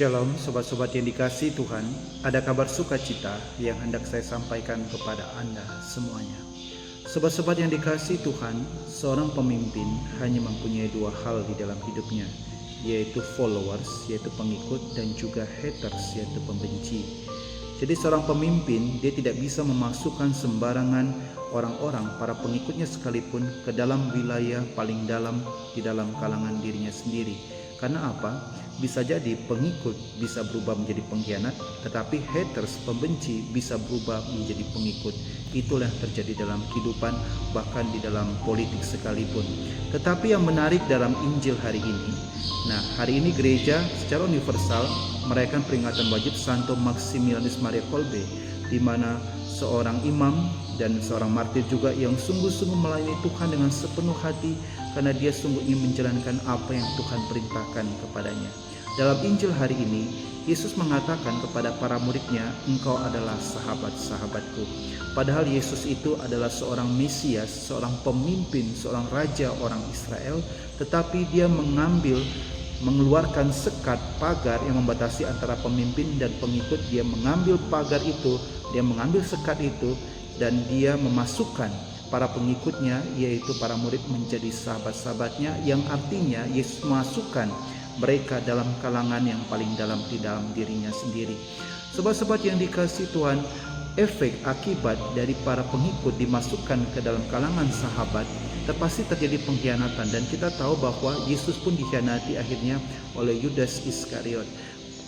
Shalom sobat-sobat yang dikasihi Tuhan, ada kabar sukacita yang hendak saya sampaikan kepada Anda semuanya. Sobat-sobat yang dikasihi Tuhan, seorang pemimpin hanya mempunyai dua hal di dalam hidupnya, yaitu followers, yaitu pengikut, dan juga haters, yaitu pembenci. Jadi seorang pemimpin, dia tidak bisa memasukkan sembarangan orang-orang, para pengikutnya sekalipun, ke dalam wilayah paling dalam di dalam kalangan dirinya sendiri. Karena apa? Bisa jadi pengikut bisa berubah menjadi pengkhianat, tetapi haters, pembenci, bisa berubah menjadi pengikut. Itulah yang terjadi dalam kehidupan, bahkan di dalam politik sekalipun. Tetapi yang menarik dalam Injil hari ini, hari ini gereja secara universal merayakan peringatan wajib Santo Maximilianus Maria Kolbe, di mana seorang imam dan seorang martir juga yang sungguh-sungguh melayani Tuhan dengan sepenuh hati, karena dia sungguh ingin menjalankan apa yang Tuhan perintahkan kepadanya. Dalam Injil hari ini, Yesus mengatakan kepada para muridnya, "Engkau adalah sahabat-sahabatku." Padahal Yesus itu adalah seorang Mesias, seorang pemimpin, seorang raja orang Israel, tetapi dia mengeluarkan sekat pagar yang membatasi antara pemimpin dan pengikut. Dia mengambil pagar itu, dia mengambil sekat itu, dan dia memasukkan para pengikutnya, yaitu para murid, menjadi sahabat-sahabatnya, yang artinya Yesus memasukkan mereka dalam kalangan yang paling dalam di dalam dirinya sendiri. Sobat-sobat yang dikasihi Tuhan, efek akibat dari para pengikut dimasukkan ke dalam kalangan sahabat, pasti terjadi pengkhianatan, dan kita tahu bahwa Yesus pun dikhianati akhirnya oleh Yudas Iskariot.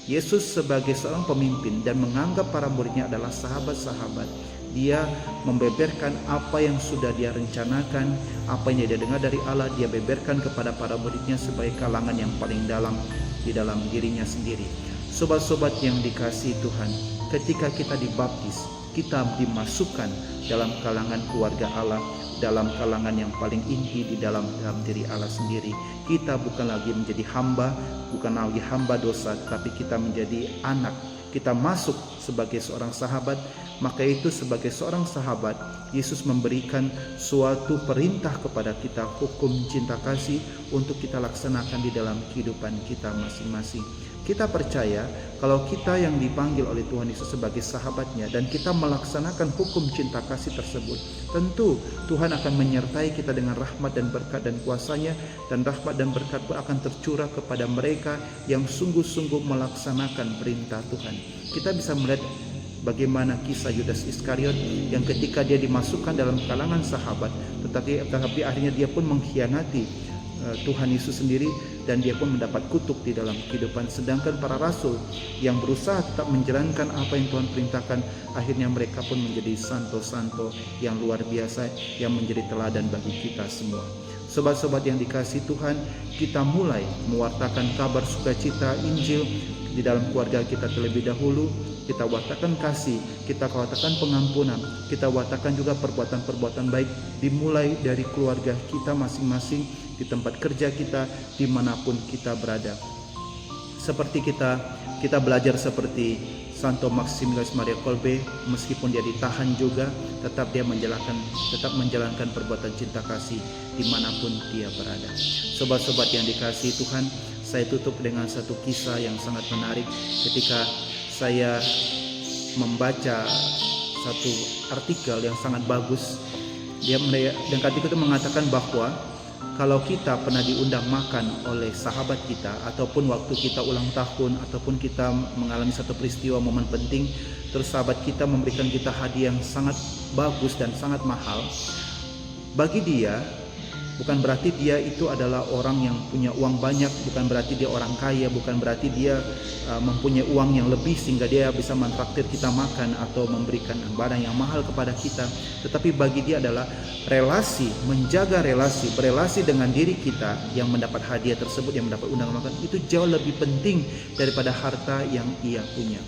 Yesus sebagai seorang pemimpin dan menganggap para muridnya adalah sahabat-sahabat, dia membeberkan apa yang sudah dia rencanakan, apa yang dia dengar dari Allah, dia beberkan kepada para muridnya sebagai kalangan yang paling dalam di dalam dirinya sendiri. Sobat-sobat yang dikasihi Tuhan, ketika kita dibaptis, kita dimasukkan dalam kalangan keluarga Allah, dalam kalangan yang paling inti di dalam diri Allah sendiri. Kita bukan lagi menjadi hamba, bukan lagi hamba dosa, tapi kita menjadi anak. Kita masuk sebagai seorang sahabat. Maka itu sebagai seorang sahabat, Yesus memberikan suatu perintah kepada kita, hukum cinta kasih, untuk kita laksanakan di dalam kehidupan kita masing-masing. Kita percaya kalau kita yang dipanggil oleh Tuhan Yesus sebagai sahabatnya dan kita melaksanakan hukum cinta kasih tersebut, tentu Tuhan akan menyertai kita dengan rahmat dan berkat dan kuasanya, dan rahmat dan berkat pun akan tercurah kepada mereka yang sungguh-sungguh melaksanakan perintah Tuhan. Kita bisa melihat bagaimana kisah Yudas Iskariot yang ketika dia dimasukkan dalam kalangan sahabat, tetapi akhirnya dia pun mengkhianati Tuhan Yesus sendiri, dan dia pun mendapat kutuk di dalam kehidupan. Sedangkan para rasul yang berusaha tetap menjalankan apa yang Tuhan perintahkan, akhirnya mereka pun menjadi santo-santo yang luar biasa, yang menjadi teladan bagi kita semua. Sobat-sobat yang dikasihi Tuhan, kita mulai mewartakan kabar sukacita Injil di dalam keluarga kita terlebih dahulu. Kita wartakan kasih, kita wartakan pengampunan, kita wartakan juga perbuatan-perbuatan baik, dimulai dari keluarga kita masing-masing, di tempat kerja kita, dimanapun kita berada. Seperti kita belajar seperti Santo Maximilianus Maria Kolbe, meskipun dia ditahan juga, tetap dia menjalankan perbuatan cinta kasih dimanapun dia berada. Sobat-sobat yang dikasihi Tuhan, saya tutup dengan satu kisah yang sangat menarik. Ketika saya membaca satu artikel yang sangat bagus, dan ketika itu mengatakan bahwa kalau kita pernah diundang makan oleh sahabat kita, ataupun waktu kita ulang tahun, ataupun kita mengalami satu peristiwa momen penting, terus sahabat kita memberikan kita hadiah yang sangat bagus dan sangat mahal, bagi dia bukan berarti dia itu adalah orang yang punya uang banyak, bukan berarti dia orang kaya, bukan berarti dia mempunyai uang yang lebih sehingga dia bisa mentraktir kita makan atau memberikan barang yang mahal kepada kita. Tetapi bagi dia adalah relasi, menjaga relasi, berelasi dengan diri kita yang mendapat hadiah tersebut, yang mendapat undangan makan, itu jauh lebih penting daripada harta yang ia punya.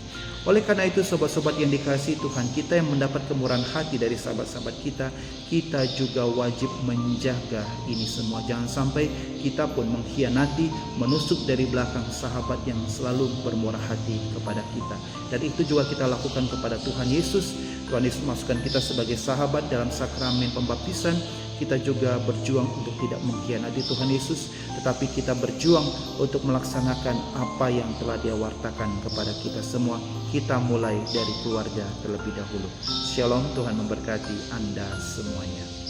Oleh karena itu, sobat-sobat yang dikasihi Tuhan, kita yang mendapat kemurahan hati dari sahabat-sahabat kita, kita juga wajib menjaga ini semua. Jangan sampai kita pun mengkhianati, menusuk dari belakang sahabat yang selalu bermurah hati kepada kita. Dan itu juga kita lakukan kepada Tuhan Yesus. Tuhan Yesus masukkan kita sebagai sahabat dalam sakramen pembaptisan, kita juga berjuang untuk tidak mengkhianati Tuhan Yesus, tetapi kita berjuang untuk melaksanakan apa yang telah Dia wartakan kepada kita semua. Kita mulai dari keluarga terlebih dahulu. Shalom, Tuhan memberkati Anda semuanya.